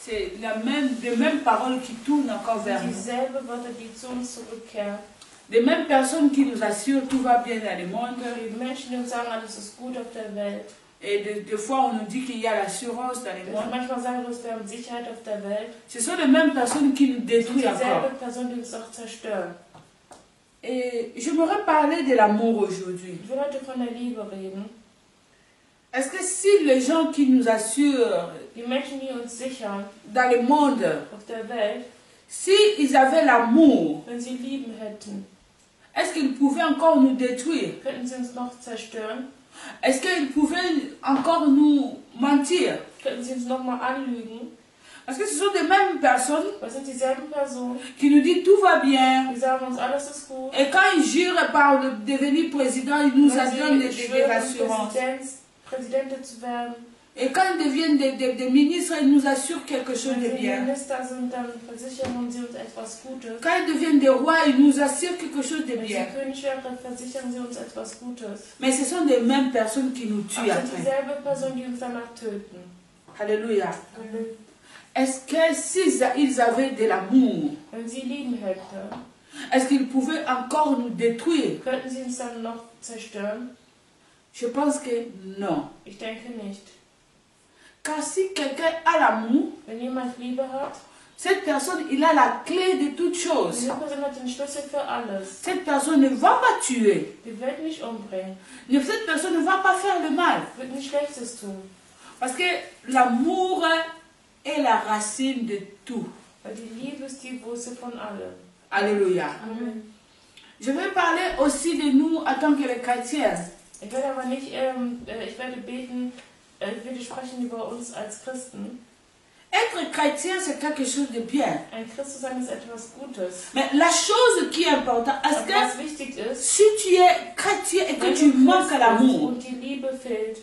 C'est les mêmes paroles qui tournent encore vers nous. Dieselbe Wörter, die zu uns zurückkehren. Les mêmes personnes qui nous assurent tout va bien dans le monde. Die Menschen, die uns sagen, alles ist gut auf der Welt. Et des fois, on nous dit qu'il y a l'assurance dans le monde. Manchmal sagen wir uns, wir haben Sicherheit auf der Welt. Ce sont les mêmes personnes qui nous détruisent encore. Dieselbe Personen, die uns auch zerstören. Et j'aimerais parler de l'amour aujourd'hui. Ich will heute von der Liebe reden. Est-ce que si les gens qui nous assurent Die Menschen, die uns sichern dans le monde, auf der Welt, si ils avaient l'amour, wenn sie Lieben hätten, est-ce qu'ils pouvaient encore nous détruire? könnten sie uns noch zerstören? Est-ce qu'ils pouvaient encore nous mentir? Könnten sie uns nochmal anlügen? Parce que ce sont les mêmes personnes Das sind dieselben Personen, qui nous disent tout va bien. die sagen uns, alles ist gut. Et quand ils jurent par le devenir président, ils nous Wenn donnent des sie schwören, assurances. Präsidentin zu werden. Et quand ils deviennent des ministres, ils nous assurent quelque chose Wenn de sie bien. Minister sind, dann versichern sie uns etwas Gutes. Quand ils deviennent des rois, ils nous assurent quelque chose de Wenn sie bien. König werden, versichern sie uns etwas Gutes. Mais ce sont les mêmes personnes qui nous tuent Aber es sind après. dieselbe Personen, die uns danach töten. Alléluia. Est-ce que s'ils avaient de l'amour, Wenn sie Lieben hätten, est-ce qu'ils pouvaient encore nous détruire? könnten sie uns dann noch zerstören? Je pense que non. Ich denke nicht. Car si quelqu'un a l'amour, Wenn jemand Liebe hat, cette personne, il a la clé de toutes choses. diese Person hat den Schlüssel für alles. Cette personne ne va pas tuer. Die wird nicht umbringen, Cette personne ne va pas faire le mal. wird nichts Schlechtes tun. Parce que l'amour est la racine de tout. Weil die Liebe ist die Wurzel von allem. Alléluia. Amen. Je vais parler aussi de nous en tant que les chrétiens. Ich werde aber nicht, ich werde beten, ich werde sprechen über uns als Christen. Être chrétien, c'est quelque chose de bien. Ein Christ zu sein ist etwas Gutes. Mais la chose qui est importante, est-ce Aber was que wichtig ist, si tu es chrétien et que wenn tu du manques Christ l'amour, bist und die Liebe fehlt,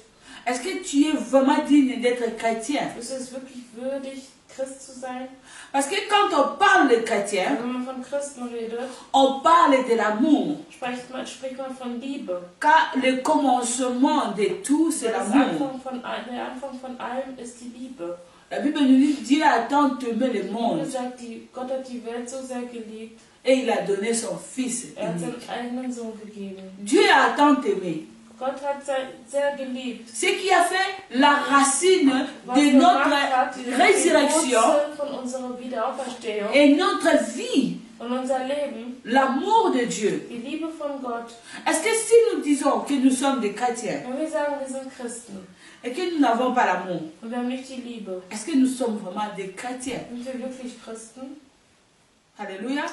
est-ce que tu es vraiment digne d'être chrétien? ist es wirklich würdig, Christ zu sein? Parce que quand on parle de chrétien, Wenn man von Christen redet, on parle de l'amour. spricht man von Liebe. Car le commencement de tout, c'est Der l'amour. Anfang von allem ist die Liebe. La Bible nous dit, Dieu a tant aimé le Die monde Bibel sagt, Gott hat die Welt so sehr geliebt, et il a donné son Fils er hat seinen unique. eigenen Sohn gegeben. Dieu a tant aimé. Gott hat sehr geliebt. Ce qui a fait la racine Was de gemacht notre hat, die résurrection Wurzel von unserer Wiederauferstehung et notre vie, und unser Leben, l'amour de Dieu. die Liebe von Gott. Est-ce que si nous disons que nous sommes des chrétiens Wenn wir sagen, wir sind Christen et que nous n'avons pas l'amour, und wir haben nicht die Liebe, est-ce que nous sommes vraiment des chrétiens? sind wir wirklich Christen? Alléluia.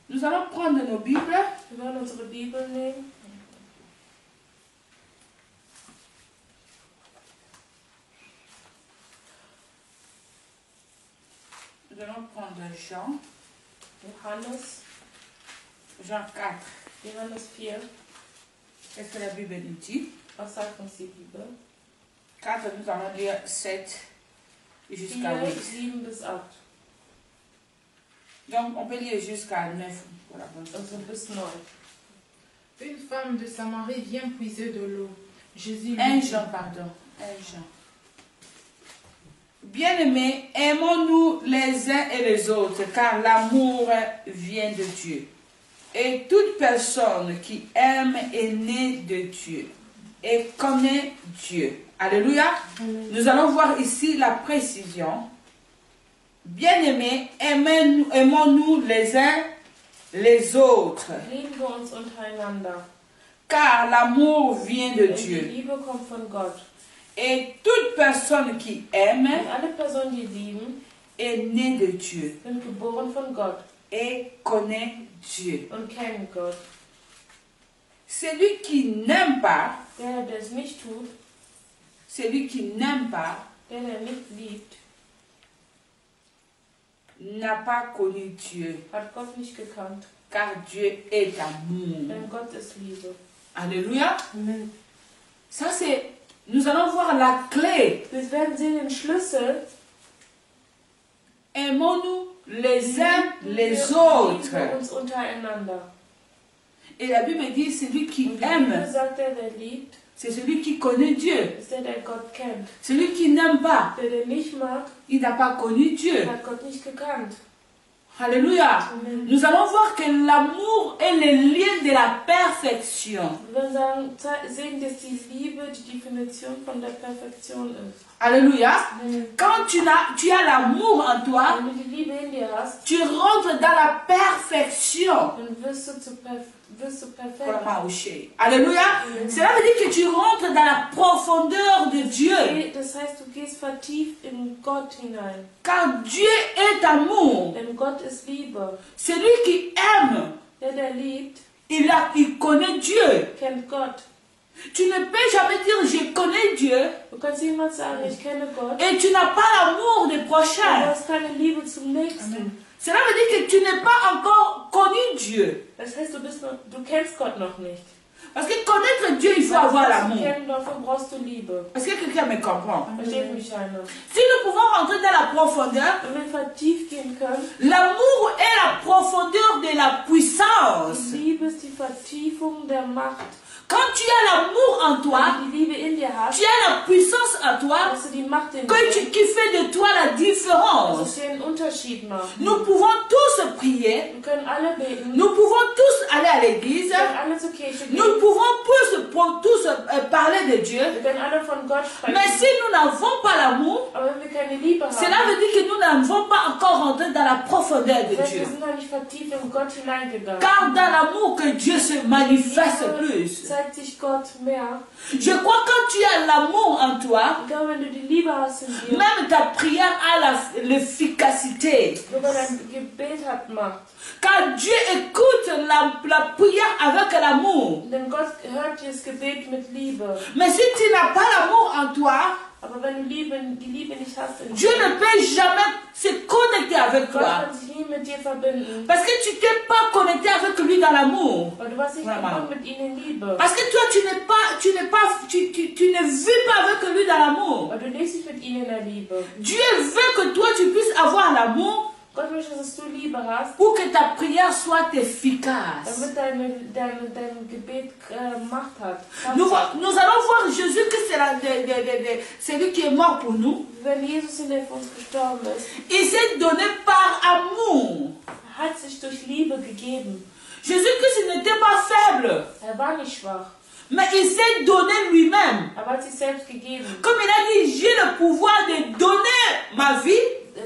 Nous allons prendre nos Bibles. Wir werden unsere Bibel nehmen. Nous allons prendre Jean, Jean 4. Johannes 4. Qu'est-ce que la Bible nous dit? Was sagt uns die Bibel? 4, nous allons lire 7 jusqu'à 4, 8. 7 bis 8. Donc, on peut lire jusqu'à 9. Voilà, Also bis 9. Une femme de Samarie vient puiser de l'eau. Jésus lui 1 dit, Jean, pardon. 1 Jean. Bien-aimés, aimons-nous les uns et les autres, car l'amour vient de Dieu. Et toute personne qui aime est née de Dieu et connaît Dieu. Alléluia. Nous allons voir ici la précision. Bien-aimés, aimons-nous les uns les autres, Lieben wir uns untereinander. car l'amour vient de Denn die Dieu. Liebe kommt von Gott. Et toute personne qui aime Und alle Personen, die lieben, est née de Dieu sind geboren von Gott et connaît Dieu. und kennen Gott. Celui qui n'aime pas, Der es nicht tut, celui qui n'aime pas, der nicht liebt, n'a pas connu Dieu, hat Gott nicht gekannt. car Dieu est amour. Denn Gott ist Liebe. Alléluia. Amen. Ça c'est, nous allons voir la clé. Wir werden sehen den Schlüssel. Aimons-nous les uns les Lieben autres. wir uns untereinander. Et la Bible dit, celui qui Und die aime Bibel sagt, der liebt, c'est celui qui connaît Dieu. ist der Gott kennt. Celui qui n'aime pas, Der nicht mag, il n'a pas connu Dieu. hat Gott nicht gekannt. Alléluia. Amen. Nous allons voir que l'amour est le lien de la perfection. Wir werden sehen, dass die Liebe die Definition von der Perfektion ist. Alléluia. Amen. Quand tu as l'amour en toi, Wenn du die Liebe in dir hast, tu rentres dans la perfection. dann wirst du perfekt. Alléluia. Cela veut dire que tu rentres dans la profondeur de Dieu. Das heißt, du gehst vertieft in Gott hinein. Car Dieu est amour. Denn Gott ist Liebe. Celui qui aime, Der liebt, il connaît Dieu. kennt Gott. Tu ne peux jamais dire je connais Dieu Du kannst niemals sagen, ich kenne Gott. et tu n'as pas l'amour des Du prochains. hast keine Liebe zum Nächsten. Cela veut dire que tu n'es pas encore connu Dieu. Das heißt, du kennst Gott noch nicht. Parce que connaître Dieu, il faut avoir l'amour. Dafür brauchst du Liebe. Est-ce que quelqu'un me comprend? Versteht mich einer? Si nous pouvons rentrer dans la profondeur, Wenn wir vertieft gehen können, l'amour est la profondeur de la puissance. die Liebe ist die Vertiefung der Macht. Quand tu as l'amour en toi, Wenn du die Liebe in dir hast, tu as la puissance en toi hast du die Macht in dir, qui fait de toi la dass différence. es dir einen Unterschied macht. Nous pouvons tous prier, Wir können alle beten, nous pouvons tous aller à l'église, wir können alle zur Kirche gehen, nous pouvons tous parler de Dieu. wir können alle von Gott sprechen. Mais si nous n'avons pas l'amour, Aber wenn wir keine Liebe haben, cela veut dire que nous n'avons pas encore rentré dans la profondeur de das heißt, Dieu. wir sind noch nicht vertieft in Gott hineingegangen. Car dans l'amour que Dieu se manifeste plus. Zeigt sich Gott mehr. Je crois que quand tu as l'amour en toi, Ich glaube, wenn du die Liebe hast in dir, même ta prière a l'efficacité. sogar dein Gebet hat Macht. Car Dieu écoute la prière avec l'amour. Denn Gott hört das Gebet mit Liebe. Mais si tu n'as pas l'amour en toi, Aber wenn du die Liebe nicht hast in Dieu dir, ne peut jamais se connecter avec Gott toi. kann sich nie mit dir verbinden. Parce que tu t'es pas connecté avec lui dans l'amour. Weil du warst nicht Vraiment. verbunden mit ihm in Liebe. Parce que toi, tu ne vis pas avec lui dans l'amour. Weil du lebst nicht mit ihm in der Liebe. Dieu veut que toi, tu puisses avoir l'amour Gott möchte, dass du Liebe hast, pour que ta prière soit efficace. damit dein Gebet Macht hat. Nous allons voir Jésus que c'est lui qui est mort pour nous. Wenn Jesus in der für uns gestorben ist, Il s'est donné par amour. hat sich durch Liebe gegeben. Jésus-Christ n'était pas faible, War nicht schwach, mais il s'est donné lui-même. aber hat sich selbst gegeben. Comme il a dit, j'ai le pouvoir de donner ma vie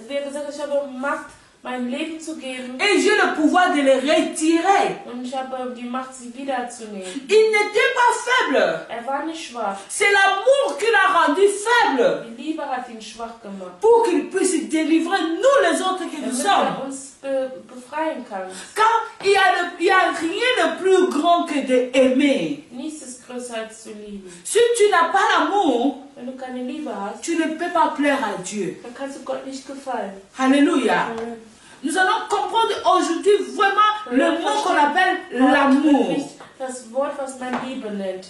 Wie er gesagt hat, ich habe Macht, mein Leben zu geben, et j'ai le pouvoir de le retirer. und ich habe die Macht, sie wiederzunehmen. Il n'était pas faible. War nicht schwach. C'est l'amour qui l'a rendu faible Die Liebe hat ihn schwach gemacht. pour qu'il puisse délivrer nous les autres que nous Damit sommes. uns befreien kann. Car il y a rien de plus grand que d'aimer. Nichts ist größer als zu lieben. Si tu n'as pas l'amour, Wenn du keine Liebe hast, tu ne peux pas plaire à Dieu. dann kannst du Gott nicht gefallen. Alléluia. Nous allons comprendre aujourd'hui vraiment le mot qu'on appelle l'amour. Nicht das Wort, was man Liebe nennt.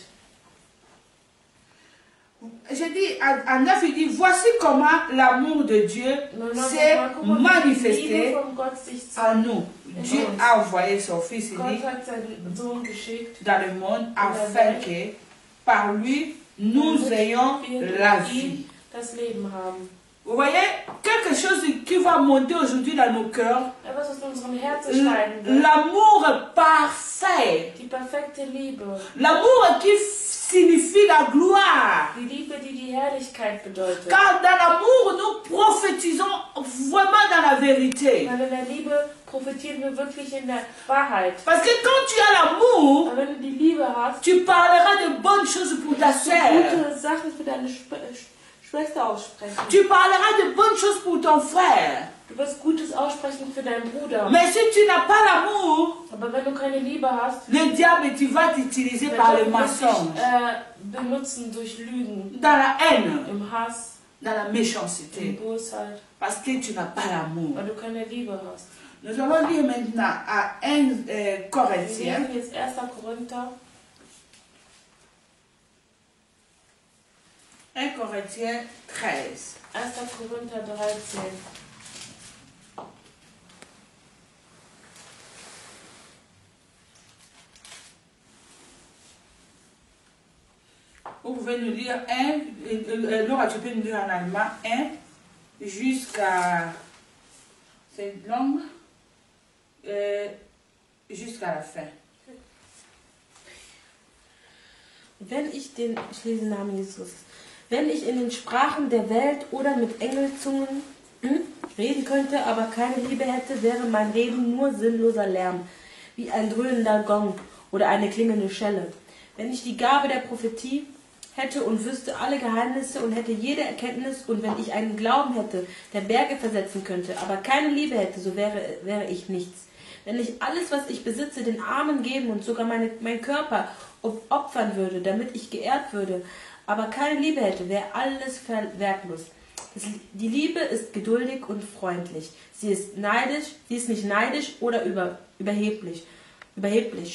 J'ai dit, en 9, il dit, voici comment l'amour de Dieu s'est manifesté en nous. Dieu a envoyé son Fils unique Gott hat seinen Sohn geschickt, dans le monde afin que par lui nous ayons la vie. das Leben haben. Vous voyez, quelque chose qui va monter aujourd'hui dans nos cœurs, Etwas, was in unserem Herzen steigen wird. l'amour parfait, Die perfekte Liebe. l'amour qui signifie la gloire. Die Liebe, die die Herrlichkeit bedeutet. Car dans l'amour, nous prophétisons vraiment dans la vérité. Weil in der Liebe profitieren wir wirklich in der Wahrheit. Parce que quand tu as l'amour, Aber wenn du die Liebe hast, tu parleras de bonnes choses pour ta du sœur. gute Sachen für deine Schwester aussprechen. Tu parleras de bonnes choses pour ton frère. Du wirst Gutes aussprechen für deinen Bruder. Mais si tu n'as pas l'amour, Aber wenn du keine Liebe hast, le diable tu vas t'utiliser par le mensonge, benutzen durch Lügen, dans la haine, im Hass, dans la in méchanceté. Bosheit, Parce que tu n'as pas l'amour. weil du keine Liebe hast. Nous allons lire maintenant à 1 Wir Corinthiens, lesen jetzt 1. Korinther, 1 Corinthiens 13. 1. Korinther 13. Vous pouvez nous lire 1, Laura, tu peux nous lire en allemand 1 jusqu'à... C'est long, jusqu'à la fin. Wenn ich lese den Namen Jesus. Wenn ich in den Sprachen der Welt oder mit Engelzungen reden könnte, aber keine Liebe hätte, wäre mein Reden nur sinnloser Lärm, wie ein dröhnender Gong oder eine klingende Schelle. Wenn ich die Gabe der Prophetie hätte und wüsste alle Geheimnisse und hätte jede Erkenntnis und wenn ich einen Glauben hätte, der Berge versetzen könnte, aber keine Liebe hätte, so wäre ich nichts. Wenn ich alles, was ich besitze, den Armen geben und sogar meinen Körper opfern würde, damit ich geehrt würde, aber keine Liebe hätte, wäre alles wertlos. Die Liebe ist geduldig und freundlich. Sie ist nicht neidisch oder überheblich,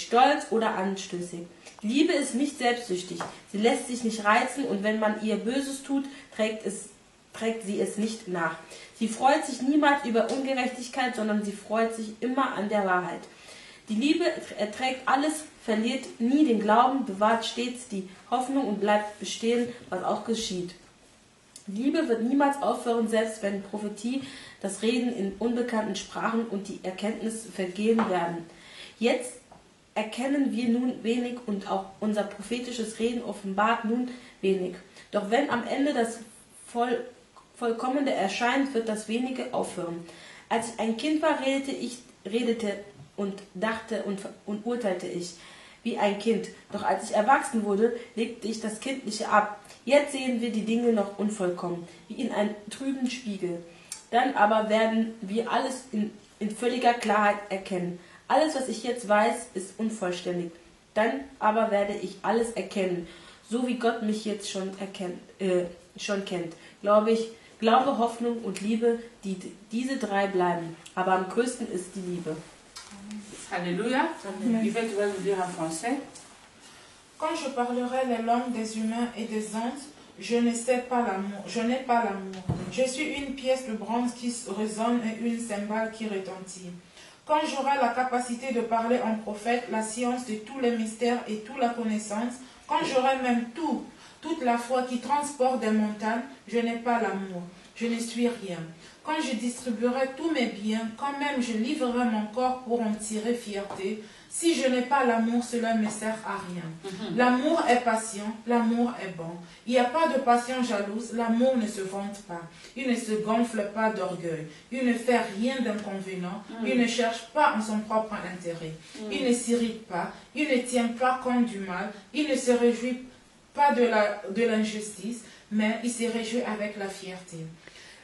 stolz oder anstößig. Liebe ist nicht selbstsüchtig. Sie lässt sich nicht reizen und wenn man ihr Böses tut, trägt sie es nicht nach. Sie freut sich niemals über Ungerechtigkeit, sondern sie freut sich immer an der Wahrheit. Die Liebe erträgt alles, verliert nie den Glauben, bewahrt stets die Hoffnung und bleibt bestehen, was auch geschieht. Liebe wird niemals aufhören, selbst wenn Prophetie, das Reden in unbekannten Sprachen und die Erkenntnis vergehen werden. Jetzt erkennen wir nun wenig und auch unser prophetisches Reden offenbart nun wenig. Doch wenn am Ende das Vollkommene erscheint, wird das Wenige aufhören. Als ich ein Kind war, redete und dachte und urteilte ich wie ein Kind. Doch als ich erwachsen wurde, legte ich das Kindliche ab. Jetzt sehen wir die Dinge noch unvollkommen, wie in einem trüben Spiegel. Dann aber werden wir alles in völliger Klarheit erkennen. Alles, was ich jetzt weiß, ist unvollständig. Dann aber werde ich alles erkennen, so wie Gott mich jetzt schon kennt. Glaube, Hoffnung und Liebe, diese drei bleiben. Aber am größten ist die Liebe. Alléluia. Je vais vous dire en français. Quand je parlerai les langues des humains et des anges, je n'ai pas l'amour. Je suis une pièce de bronze qui résonne et une cymbale qui retentit. Quand j'aurai la capacité de parler en prophète, la science de tous les mystères et toute la connaissance, quand j'aurai même toute la foi qui transporte des montagnes, je n'ai pas l'amour. Je ne suis rien. Quand je distribuerai tous mes biens, quand même je livrerai mon corps pour en tirer fierté, si je n'ai pas l'amour, cela ne me sert à rien. L'amour est patient, l'amour est bon. Il n'y a pas de passion jalouse, l'amour ne se vante pas. Il ne se gonfle pas d'orgueil. Il ne fait rien d'inconvénient. Il ne cherche pas en son propre intérêt. Il ne s'irrite pas. Il ne tient pas compte du mal. Il ne se réjouit pas de l'injustice, mais il se réjouit avec la fierté.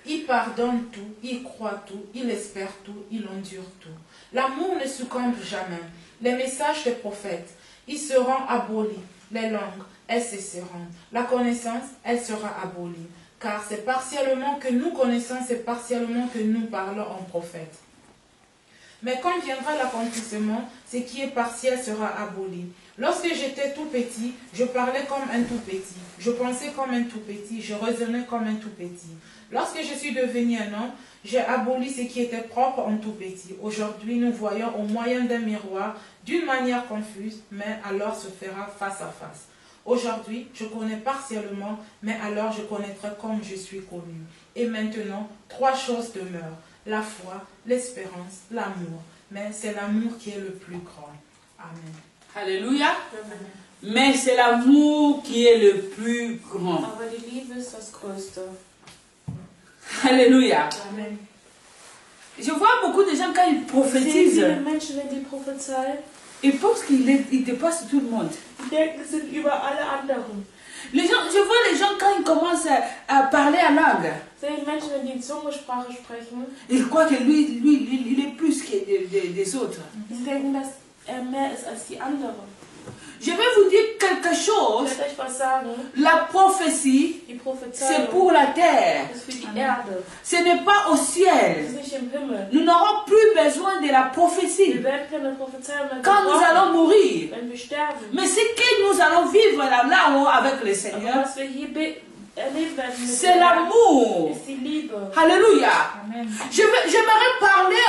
Il pardonne tout, il croit tout, il espère tout, il endure tout. L'amour ne succombe jamais. Les messages des prophètes, ils seront abolis. Les langues, elles cesseront. La connaissance, elle sera abolie. Car c'est partiellement que nous connaissons, c'est partiellement que nous parlons en prophète. Mais quand viendra l'accomplissement, ce qui est partiel sera aboli. Lorsque j'étais tout petit, je parlais comme un tout petit. Je pensais comme un tout petit. Je raisonnais comme un tout petit. Lorsque je suis devenu un homme, j'ai aboli ce qui était propre en tout petit. Aujourd'hui, nous voyons au moyen d'un miroir, d'une manière confuse, mais alors se fera face à face. Aujourd'hui, je connais partiellement, mais alors je connaîtrai comme je suis connu. Et maintenant, trois choses demeurent. La foi, l'espérance, l'amour. Mais c'est l'amour qui est le plus grand. Amen. Alléluia. Mais c'est l'amour qui est le plus grand. Aber die Liebe ist das Größte. Alléluia. Amen. Je vois beaucoup de gens quand ils prophétisent, Viele Menschen, wenn die prophezeien, ils pensent qu'ils dépassent tout le monde. die denken, sie sind über alle anderen. Je vois les gens quand ils commencent à parler en langue. Sehen Menschen, wenn die in Zungensprache sprechen, Ils croient que lui, il est plus que des autres. sie denken, dass er mehr ist als die anderen. Je vais vous dire quelque Ich chose. werde euch was sagen. La prophétie, Die c'est Prophezeiung pour la terre. ist für die Erde. Ce n'est pas au Das ciel. ist nicht im Himmel. Nous n'aurons plus besoin de la Wir prophétie werden keine Prophezeiung mehr quand nous gebrauchen, allons mourir. wenn wir sterben. Mais ce que nous allons vivre là-haut avec le Aber Seigneur, was wir hier erleben werden mit c'est dem Herrn, l'amour. ist die Liebe. Alléluia. Amen. J'aimerais parler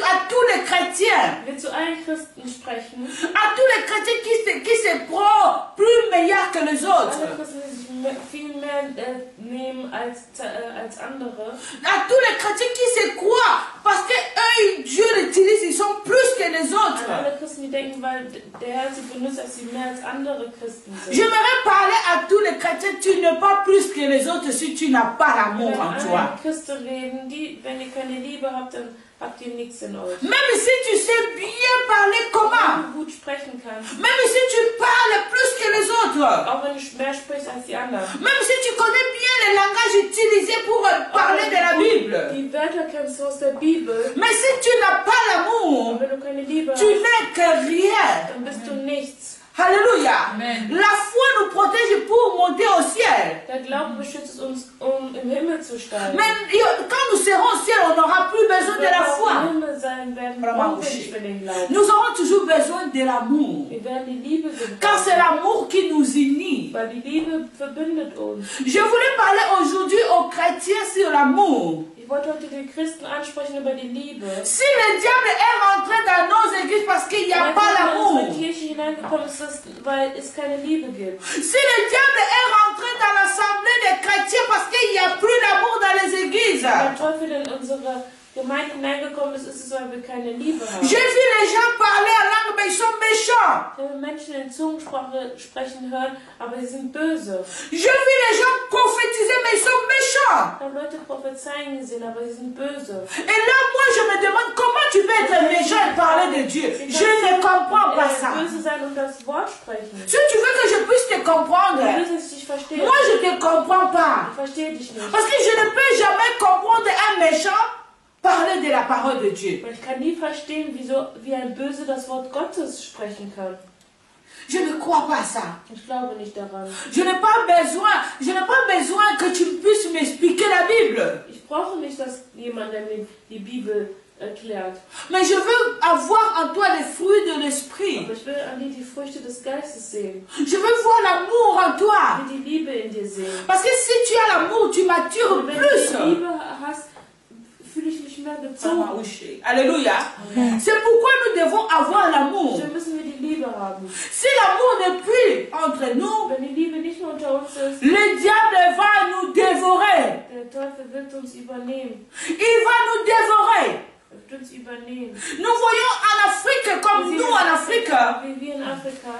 à tous les chrétiens, Ich will zu allen Christen sprechen. à tous les chrétiens qui se prennent plus meilleurs que les autres. Alle Christen, die mehr nehmen als andere. À tous les chrétiens qui se croient, parce que eux, Dieu les utilise, ils sont plus que les autres. An alle Christen, die denken, weil der Herr sie benutzt, dass sie mehr als andere Christen sind. J'aimerais parler à tous les chrétiens, tu n'es pas plus que les autres si tu n'as pas l'amour en toi. Christen reden, wenn ihr keine Liebe habt, dann habt ihr nichts in euch. Même si tu sais bien parler comment, Wenn du gut sprechen kannst, même si tu parles plus que les autres, auch wenn du mehr sprichst als die anderen, même si tu connais bien les langages utilisés pour parler de la Bible, die Wörter kennst du aus der Bibel, mais si tu n'as pas l'amour, und wenn du keine Liebe tu hast, n'es que rien. dann bist du nichts. Alléluia. Amen. La foi nous protège pour monter au ciel. Der Glaube beschützt uns, um im Himmel zu steigen. Mais quand nous serons au ciel, on n'aura plus besoin de la Wenn wir foi. im Himmel sein werden, brauchen wir nicht mehr den Glauben. Nous aurons toujours besoin de l'amour. Wir werden die Liebe Car c'est gebrauchen, l'amour qui nous unit. weil die Liebe verbindet uns. Je voulais parler aujourd'hui aux chrétiens sur l'amour. Ich wollte heute die Christen ansprechen über die Liebe. Si le diable est rentré dans nos églises parce qu'il n'y a pas Wenn l'amour, in unsere Kirche hineingekommen ist, weil es keine Liebe gibt. si le diable est rentré dans l'assemblée des chrétiens parce qu'il n'y a plus d'amour dans les églises, Wenn der Teufel in unsere Gemeinde hineingekommen ist, ist es, weil wir keine Liebe haben. j'ai vu les gens parler en langue, mais ils sont méchants. Ich habe Menschen in Zungensprache sprechen hören, aber sie sind böse. J'ai vu les gens prophétiser, mais ils sont méchants. Ich habe Leute prophezeien gesehen, aber sie sind böse. Et là, moi, je me demande comment tu peux être méchant et parler de Dieu. Je ne comprends pas ça. Böse sein und das Wort sprechen. Si tu veux que je puisse te comprendre, Du willst, dass ich dich verstehe. moi, je ne te comprends pas. Ich verstehe dich nicht. Parce que je ne peux jamais comprendre un méchant parler de la parole de Dieu. Und ich kann nie verstehen, wie ein Böse das Wort Gottes sprechen kann. Je ne crois pas ça. Ich glaube nicht daran. Je n'ai pas besoin que tu puisses m'expliquer la Bible. Ich brauche nicht, dass jemand mir die Bibel erklärt. Mais je veux avoir en toi les fruits de l'esprit. Aber ich will an dir die Früchte des Geistes sehen. Je veux voir l'amour en toi. Ich will die Liebe in dir sehen. Parce que si tu as l'amour, tu matures Und wenn plus. du die Liebe hast, fühle ich mich mehr gezogen. Alléluia. C'est pourquoi nous devons avoir l'amour. So müssen wir die Liebe haben. Si l'amour n'est plus entre nous, Wenn die Liebe nicht mehr unter uns ist, le diable va nous dévorer. der Teufel wird uns übernehmen. Il va nous dévorer. Er wird uns übernehmen. Nous voyons en Afrique, comme nous en Afrique. Wie wir in Afrika.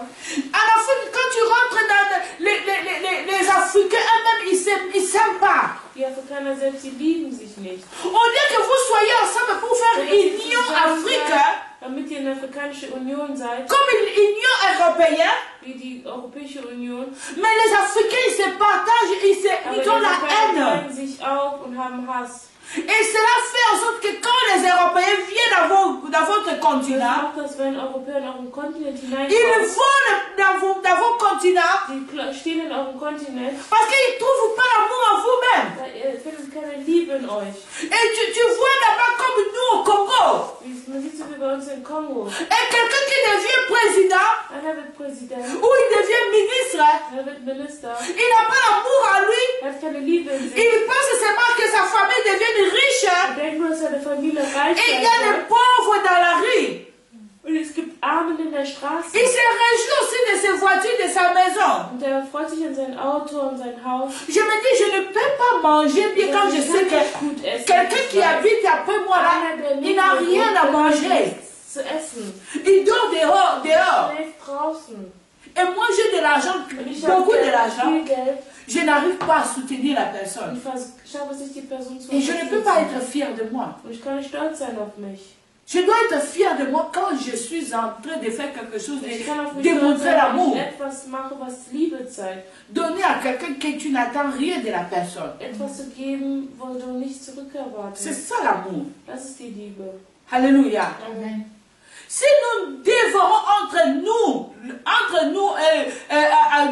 En Afrique, quand tu rentres dans les Africains eux-mêmes, ils ne s'aiment pas. Die Afrikaner selbst, die lieben sich nicht. Au lieu que vous soyez ensemble pour faire Union Afrique, Damit ihr eine afrikanische Union seid, comme une Union européenne, wie die Europäische Union, mais les Africains, ils se partagent, aber ils ont die la Afrikaner haine. teilen sich auf und haben Hass. Et cela fait en sorte que quand les Européens viennent dans votre Das continent, macht das, wenn Europäer in euren Kontinent ils hineinkommen. vont dans vos continents Sie stehen in eurem Kontinent, parce qu'ils ne trouvent pas l'amour en vous-même. weil ihr findet keine Liebe in euch. Et tu vois là-bas comme nous au Congo. Man sieht so wie bei uns in Kongo. Et quelqu'un qui devient président Einer wird Präsident, ou il devient ministre, einer wird Minister, il n'a pas l'amour en lui. er hat keine Liebe in sich. Il pense seulement que sa famille devienne riche Er denkt nur, dass seine Familie reich et il y sein a des wird. pauvres dans la rue. Und es gibt Armen in der Straße. Il se réjouit aussi de ses voitures, de sa maison. Und er freut sich an sein Auto und sein Haus. Je me dis, je ne peux pas manger bien quand je sais que quelqu'un qui habite après moi là, il n'a rien à manger. Zu essen. Il dort dehors. Er schläft draußen. Et moi j'ai de l'argent, Und ich habe beaucoup de l'argent. viel Geld. Je n'arrive pas à soutenir la personne. Ich schaffe es nicht, die Person zu Et je ne peux pas être fier de moi. Und ich kann nicht stolz sein auf mich. Je dois être fier de moi quand je suis en train de faire quelque chose, Ich kann auf de mich stolz démontrer sein, wenn l'amour. ich etwas mache, was Liebe zeigt. Donner à quelqu'un que tu n'attends rien de la personne. Etwas zu geben, wo du nicht C'est zurückerwartest. ça l'amour. Das ist die Liebe. Alléluia. Amen. Si nous dévorons entre nous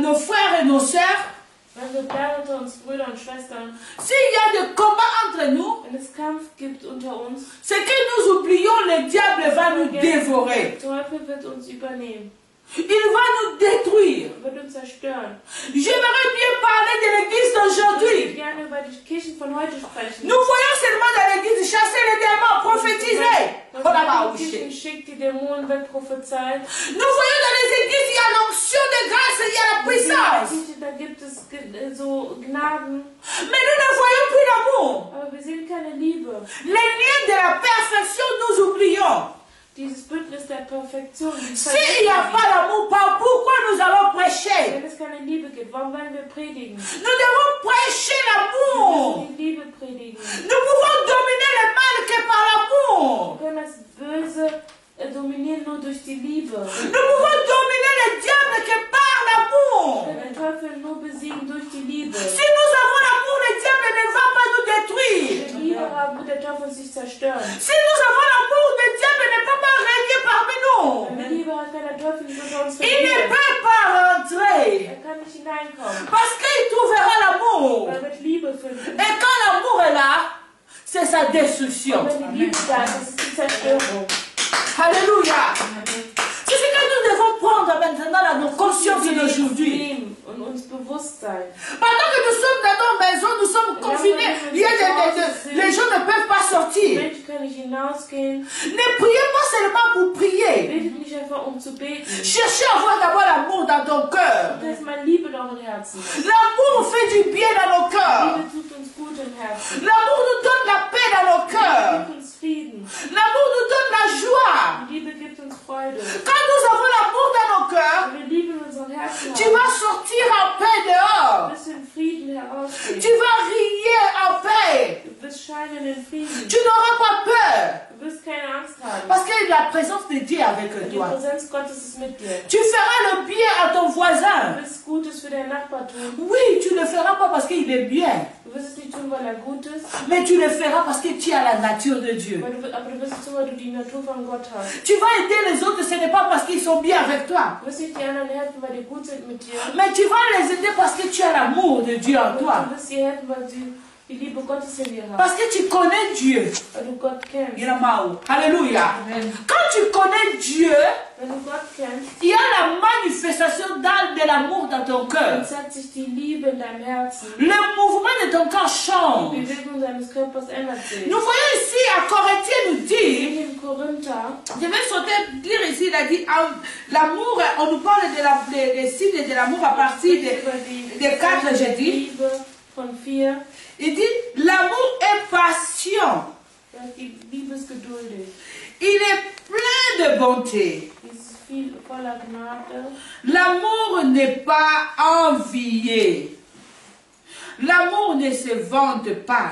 nos frères et nos sœurs, Wenn wir bleiben unter uns Brüder und Schwestern, s'il y a des combats entre nous, wenn es Kampf gibt unter uns, c'est que nous oublions, le diable va nous dévorer. der Teufel wird uns übernehmen. Il va nous détruire. wird uns zerstören. J'aimerais bien parler de l'église Ich würde d'aujourd'hui. gerne über die Kirchen von heute sprechen. Nous voyons seulement dans l'église chasser les démons, prophétiser. Und On a wenn pas die Kirchen ouché. schickt, die Dämonen wegprophezeit. Nous voyons dans les églises, il y a l'onction de grâce, il y a la puissance. Da gibt es so Gnaden, Mais nous ne voyons plus l'amour. aber wir sehen keine Liebe. Les liens de la perfection, nous oublions. Dieses Bündnis der Perfektion. S'il n'y a pas l'amour, pourquoi nous allons prêcher? Wenn es keine Liebe gibt, warum wollen wir predigen? Nous devons prêcher l'amour. Die Liebe predigen. Nous pouvons dominer le mal que par l'amour. Wir können das Böse dominieren nur durch die Liebe. Nous pouvons dominer le diable que par l'amour. Wir können den Teufel nur besiegen durch die Liebe. Si nous avons l'amour, le diable ne va pas nous détruire. Wenn wir Liebe haben, wird der Teufel sich zerstören. Si nous avons l'amour, le diable ne peut pas régner parmi nous. Wenn wir Liebe haben, kann der Teufel nicht unter uns Il ne regieren. peut pas rentrer. Er kann nicht hineinkommen. Parce qu'il trouvera l'amour. Er wird Liebe finden. Et quand l'amour est là, c'est sa destruction. Und wenn die Liebe da ist, das ist die Zerstörung. Alléluia. C'est ce que nous devons prendre maintenant dans nos consciences d'aujourd'hui. Nehmen und uns bewusst sein. Pendant que nous sommes dans nos maisons, nous sommes confinés. Les gens ne peuvent pas sortir. Menschen können nicht hinausgehen. Ne priez pas seulement pour prier. Betet nicht einfach, um zu beten. Cherchez à avoir d'abord l'amour dans ton cœur. Da ist mal Liebe in eurem Herzen. L'amour fait du bien dans nos cœurs. Liebe tut uns gut im Herzen. L'amour nous donne la paix dans nos cœurs. Gibt uns Frieden. L'amour nous donne la joie. Die Liebe gibt uns Freude. Quand nous avons l'amour dans nos cœurs, Wenn wir Liebe in unserem Herzen tu haben, vas sortir en paix dehors. wirst du in Frieden herausgehen. Tu vas rier en paix. Du wirst scheinen in Frieden. Tu n'auras pas peur. Du wirst keine Angst haben. Parce que la présence de Dieu est avec Die toi. Präsenz Gottes ist mit dir. Tu feras le bien à ton Du voisin. wirst Gutes für deinen Nachbar tun. Oui, tu ne le feras pas parce qu'il est bien. Du wirst es nicht tun, weil er gut ist, Mais tu le feras parce que tu as la nature de Dieu. aber du wirst es tun, weil du die Natur von Gott hast. Tu vas aider les autres, ce n'est pas parce qu'ils sont bien avec toi. Du wirst nicht die anderen helfen, weil die gut sind mit dir. Mais tu vas les aider parce que tu as l'amour de Dieu en toi. Du wirst ihr helfen, weil sie die Liebe Gottes in dir haben. Parce que tu connais Dieu. Weil du Gott kennst. Alléluia. Quand tu connais Dieu, Wenn du Gott kennst, il y a la manifestation de l'amour dans ton dann cœur. zeigt sich die Liebe in deinem Herzen. Le mouvement de ton cœur change. Die Bewegung deines Körpers ändert sich. Nous voyons ici à Corinthiens nous dit, Hier in Korinther, je vais sauter, lire ici, il a dit, l'amour, on nous parle des signes de l'amour à partir des 4, j'ai dit. Liebe von 4. Il dit, l'amour est patient. Die Liebe ist geduldig. Il est plein de bonté. Die ist viel voller Gnade. L'amour n'est pas envié. L'amour ne se vante pas.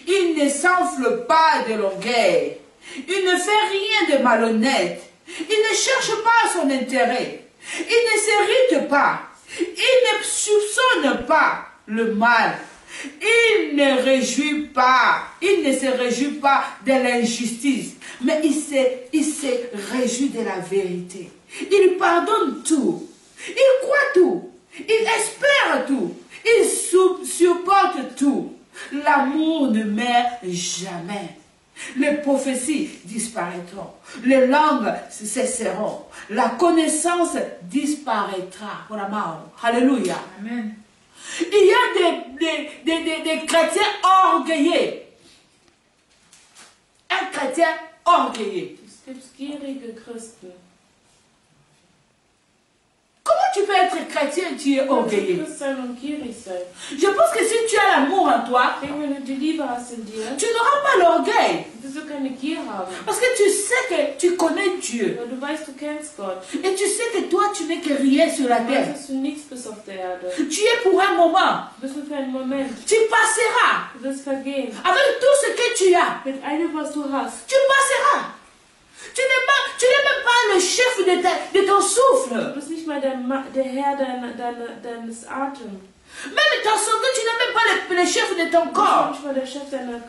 Il ne s'enfle pas de l'orgueil. Il ne fait rien de malhonnête. Il ne cherche pas son intérêt. Il ne s'irrite pas. Il ne soupçonne pas le mal. Il ne se réjouit pas de l'injustice, mais il se réjouit de la vérité. Il pardonne tout. Il croit tout. Il espère tout. Il supporte tout. L'amour ne meurt jamais. Les prophéties disparaîtront. Les langues cesseront. La connaissance disparaîtra. Alléluia. Amen. Il y a des chrétiens orgueilleux. Un chrétien orgueilleux. Es gibt gierige Christen. Comment tu peux être chrétien et tu es Du kannst orgueilleux? Christ sein und gierig sein. Je pense que si tu as l'amour en toi, Ich denke, wenn du die Liebe hast in dir, tu n'auras pas l'orgueil. wirst du keine Gier haben. Parce que tu sais que tu connais Dieu. Weil du weißt, du kennst Gott. Et tu sais que toi, tu n'es que rien sur la Du weißt, terre. dass du nichts bist auf der Erde. Tu es pour un moment. Du bist nur für einen Moment. Tu passeras. Du wirst vergehen. Avec tout ce que tu as, Mit allem, was du hast. tu passeras. Tu n'es même pas le chef de ton souffle. Du bist nicht mal der Herr deines Atems. Même ton santé, tu n'es même pas le chef de ton Du bist corps. nicht mal der Chef deines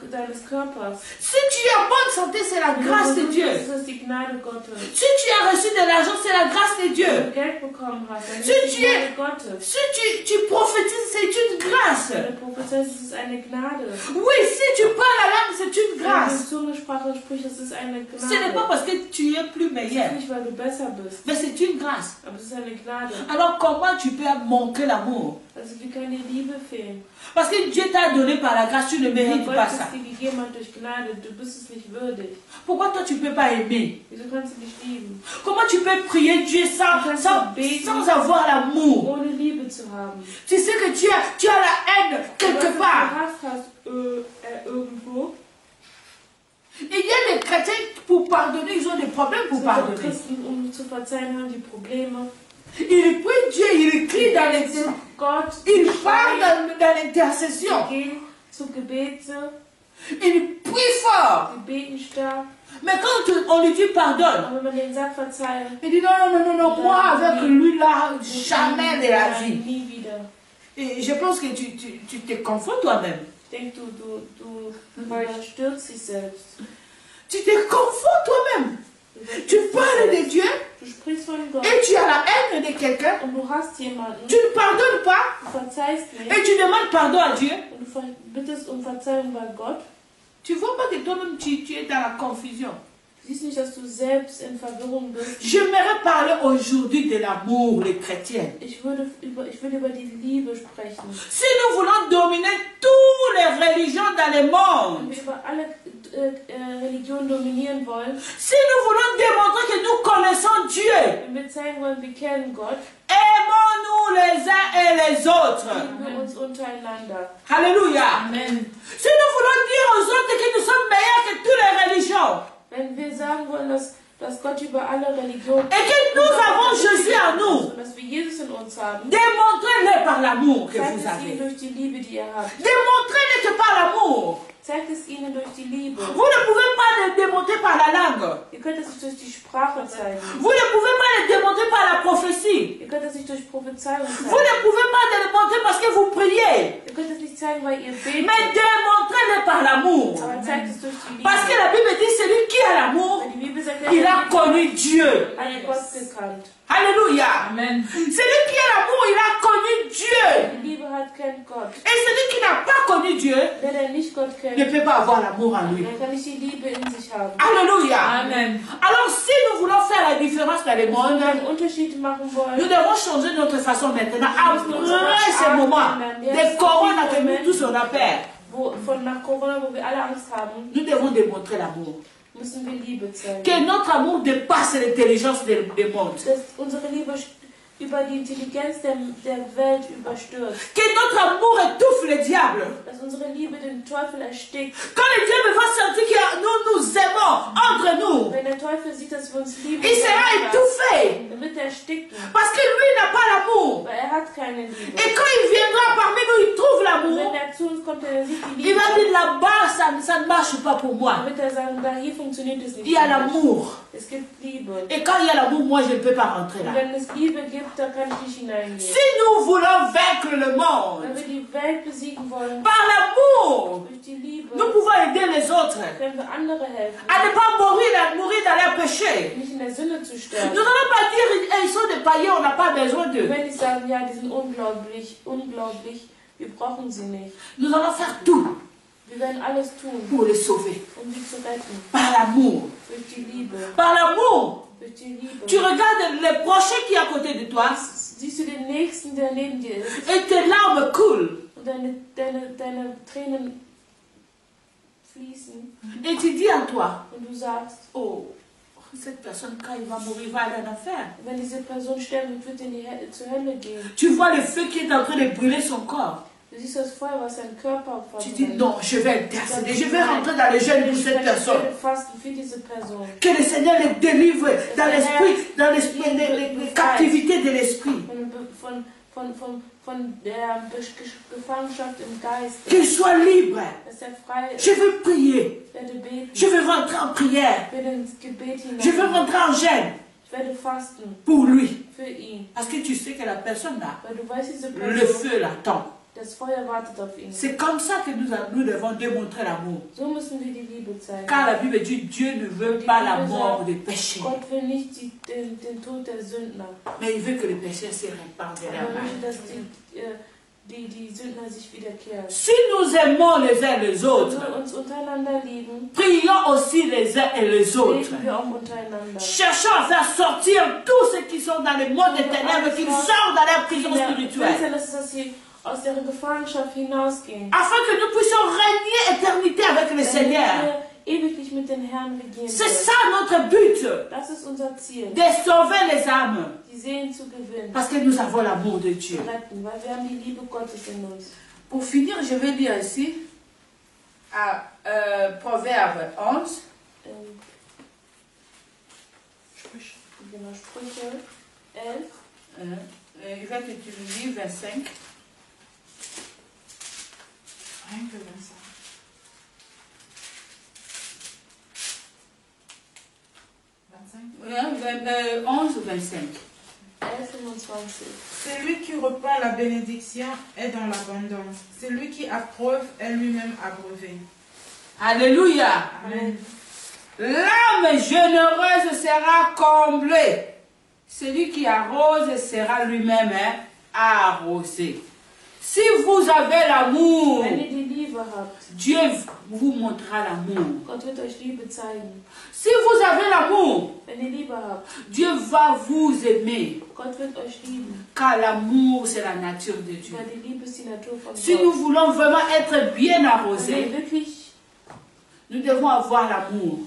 Körpers. Si tu es en bonne santé, c'est la grâce de Dieu. Das ist die Gnade Gottes. Si tu as reçu de l'argent, c'est la grâce de Wenn Dieu. du Geld bekommen hast, dann Si ist die tu Gnade es, Gottes. si tu prophétises, c'est une grâce. Wenn du prophetest, ist es eine Gnade. Oui, si tu parles la langue, c'est une Wenn du grâce. in Zungensprache sprichst, das ist eine Ce n'est pas Gnade. parce que tu es plus Das meilleur, ist nicht, weil du besser bist, mais c'est une grâce. aber es ist eine Gnade. Alors comment tu peux montrer l'amour? Also wie kann die Liebe fehlen? Parce que Dieu t'a donné par la grâce, tu ne mérites Gott pas ist ça. dir gegeben hat durch Gnade, du bist es nicht würdig. Pourquoi toi tu ne peux pas aimer? Wieso kannst du nicht lieben? Comment tu peux prier Dieu sans avoir l'amour? Ohne Liebe zu haben. Tu sais que tu as la haine quelque Wenn du part. Hass hast irgendwo, Il y a des chrétiens pour pardonner, ils ont des problèmes pour so pardonner. Christen, um zu verzeihen, haben die Probleme. Ils prient Dieu, ils crient dans les... Gott, Ils parlent dans l'intercession. sie gehen zu Gebete, Ils prient fort. sie beten stark. Mais quand on lui dit pardonne, Aber wenn man den sagt, verzeihen, il dit non, moi avec lui là, jamais de la vie. nie wieder. Et je pense que tu te confonds toi-même. Ich denke, du überstürzt dich selbst. Tu te confonds toi-même. Tu parles de Dieu Du sprichst von Gott et tu as la haine de quelqu'un. und du hast jemanden, Tu ne pardonnes pas du verzeihst nicht et tu demandes pardon à Dieu. und du bittest um Verzeihung bei Gott. Tu vois pas que toi-même tu es dans la confusion. Du siehst nicht, dass du selbst in Verwirrung bist. J'aimerais parler aujourd'hui de l'amour, les chrétiens. Ich will über die Liebe sprechen. Si nous voulons dominer toutes les religions dans le Wenn monde, wir über alle Religionen dominieren wollen, si nous voulons démontrer que nous connaissons Dieu, wenn wir zeigen wollen, wir kennen Gott, aimons-nous les uns et les autres. lieben wir uns untereinander. Alléluia. Amen. Si nous voulons dire aux autres que nous sommes meilleurs que toutes les religions Wenn wir sagen wollen, dass Gott über alle Religionen et que nous avons Jésus en nous, und dass wir Jesus in uns haben, démontrez-le par l'amour que zeigt vous es avez. ihnen durch die Liebe, die ihr habt. Démontrez-le que par l'amour. Zeigt es ihnen durch die Liebe. Vous ne pouvez pas le démontrer par la langue. Ihr könnt es nicht durch die Sprache zeigen. Vous ne pouvez pas le démontrer par la prophétie. Ihr könnt es nicht durch Prophezeiung Vous zeigen. ne pouvez pas le démontrer parce que vous priez. Ihr könnt es nicht zeigen, weil ihr betet. Mais démontrez-le par l'amour. Aber zeigt es durch die Liebe. Parce que la Bible dit celui qui a l'amour, Weil die Bibel sagt, il a connu Dieu. hat Gott gekannt. Alléluia. Amen. Celui qui a l'amour, il a connu Dieu. Die Liebe hat kennt Gott. Et celui qui n'a pas connu Dieu Der nicht Gott ne kennt, peut pas avoir l'amour en lui. der kann nicht die Liebe in sich haben. Alléluia. Amen. Alors si nous voulons faire la différence dans le Wenn wir monde, einen Unterschied machen nous wollen, devons changer notre façon maintenant. Après ce moment de corona que nous tous on a peur, von nach Corona, wo wir alle Angst haben, nous devons démontrer l'amour. müssen wir Liebe zeigen. Que notre amour dépasse l'intelligence du monde. Dass unsere Liebe über die Intelligenz der Welt überstürzt. Que notre amour étouffe le diable. Dass unsere Liebe den Teufel erstickt. Quand le diable va sentir que nous aimons entre nous, Wenn der Teufel sieht, dass wir uns lieben, il sera étouffé. dann wird er ersticken. Parce que lui n'a pas l'amour. Weil er hat keine Liebe. Et quand il viendra parmi nous, il trouve Und l'amour. wenn er zu uns kommt, dann sieht die Il Liebe. va dire là-bas, ça ne marche pas pour moi. Dann wird er sagen, da hier funktioniert es nicht. Il y a l'amour. Es gibt Liebe. Et quand il y a l'amour, moi je ne peux pas rentrer Und là. wenn es Liebe gibt, dann kann ich nicht hineingehen. Si nous voulons vaincre le monde Wenn wir die Welt besiegen wollen, par l'amour, durch die Liebe, nous pouvons aider les autres können wir andere helfen, à ne pas mourir dans leur péché. nicht in der Sünde zu Nous sterben. n'allons pas dire eh, ils sont des païens, on n'a pas besoin d'eux. Wenn ich sagen, ja, die sind unglaublich, wir brauchen sie nicht. Nous allons faire tout Wir werden alles tun, pour les sauver. um sie zu retten. Par l'amour. Durch die Liebe. Par l'amour. Durch die Liebe. Tu regardes le prochain qui est à côté de toi Siehst du den Nächsten, der neben dir ist, et tes larmes coulent. und deine Tränen fließen. Et tu dis à toi, Und du sagst, oh, cette personne quand il va mourir, il va aller en enfer. wenn diese Person sterben wird, wird zur Hölle gehen. Tu vois le feu qui est en train de brûler son corps. Du siehst das Feuer, was sein Körper Tu dis verbrennt. non, je vais intercéder, je vais rentrer dans le jeûne pour cette personne. Ich werde fasten für diese Person. Que le Seigneur les délivre dans l'esprit, les captivités de l'esprit. Von der Gefangenschaft im Geist. Qu'il soit libre. Dass er frei ist. Je veux prier. Ich werde beten. Je veux rentrer en prière. Ich werde ins Gebet Je veux hinein. rentrer en jeûne Ich werde fasten pour lui. für ihn. Parce que tu sais que la personne là, Weil du weißt, diese le Person, feu l'attend. das Feuer wartet auf ihn. C'est comme ça que nous devons démontrer l'amour. So müssen wir die Liebe zeigen. Car la Bible dit Dieu ne veut pas la mort des péchés, Gott will nicht den Tod der Sündner. mais il veut que les péchés se répandent de Er leur möchte, main. dass die Sündner sich wiederkehren. Si nous aimons les uns les Wenn autres, wir uns untereinander lieben, prions aussi les uns et les autres. beten wir auch untereinander. Cherchons à faire sortir tous ceux qui sont dans le monde des ténèbres, qu'ils sortent dans la prison spirituelle. Lass uns, dass sie aus deren Gefangenschaft hinausgehen. Afin que nous puissions régner éternité avec le Seigneur. Wir ewiglich mit den Herrn regieren C'est können. ça notre but, Das ist unser Ziel, de sauver les âmes. die Seelen zu gewinnen, Parce que nous avons l'amour de Dieu. zu retten, weil wir haben die Liebe Gottes in uns. Pour finir, je vais lire ici, à Proverbe 11. Genau, Sprüche 11. Il va que tu le lis, 25. Rien que 25. 11 ou 25. 11, 25. Celui qui reprend la bénédiction est dans l'abondance. Celui qui approuve est lui-même abreuvé. Alléluia. Amen. L'âme généreuse sera comblée. Celui qui arrose sera lui-même arrosé. Si vous avez l'amour, Wenn ihr die Liebe habt, Dieu vous montrera l'amour. Gott wird euch Liebe zeigen. Si vous avez l'amour, Wenn ihr Liebe habt, Dieu va vous aimer. Gott wird euch lieben. Car l'amour, c'est la nature de Dieu. Weil die Liebe ist die Natur von Si nous Gott. voulons vraiment être bien Wenn wir arrosés, wirklich nous devons avoir l'amour.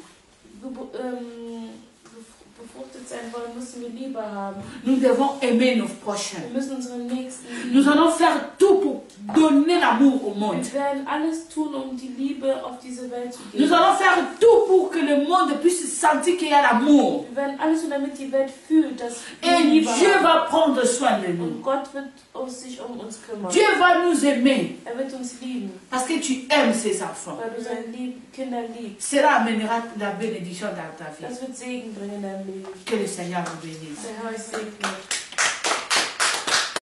befruchtet sein wollen, müssen wir Liebe haben. Nous devons aimer nos prochains. Wir müssen unseren Nächsten lieben. Nous allons faire tout pour donner l'amour au monde. Wir werden alles tun, um die Liebe auf diese Welt zu geben. Nous allons faire tout pour que le monde puisse sentir qu'il y a l'amour. Wir werden alles tun, damit die Welt fühlt, dass wir Et Liebe Dieu haben. va prendre soin de nous. Und Gott wird sich um uns kümmern. Dieu va nous aimer Wird uns lieben, parce que tu aimes ses enfants. weil du seine Kinder liebst. Cela amènera la bénédiction dans ta vie. Das wird Segen bringen in deinem Leben. Que le Seigneur vous bénisse. Der Herr ist segnet.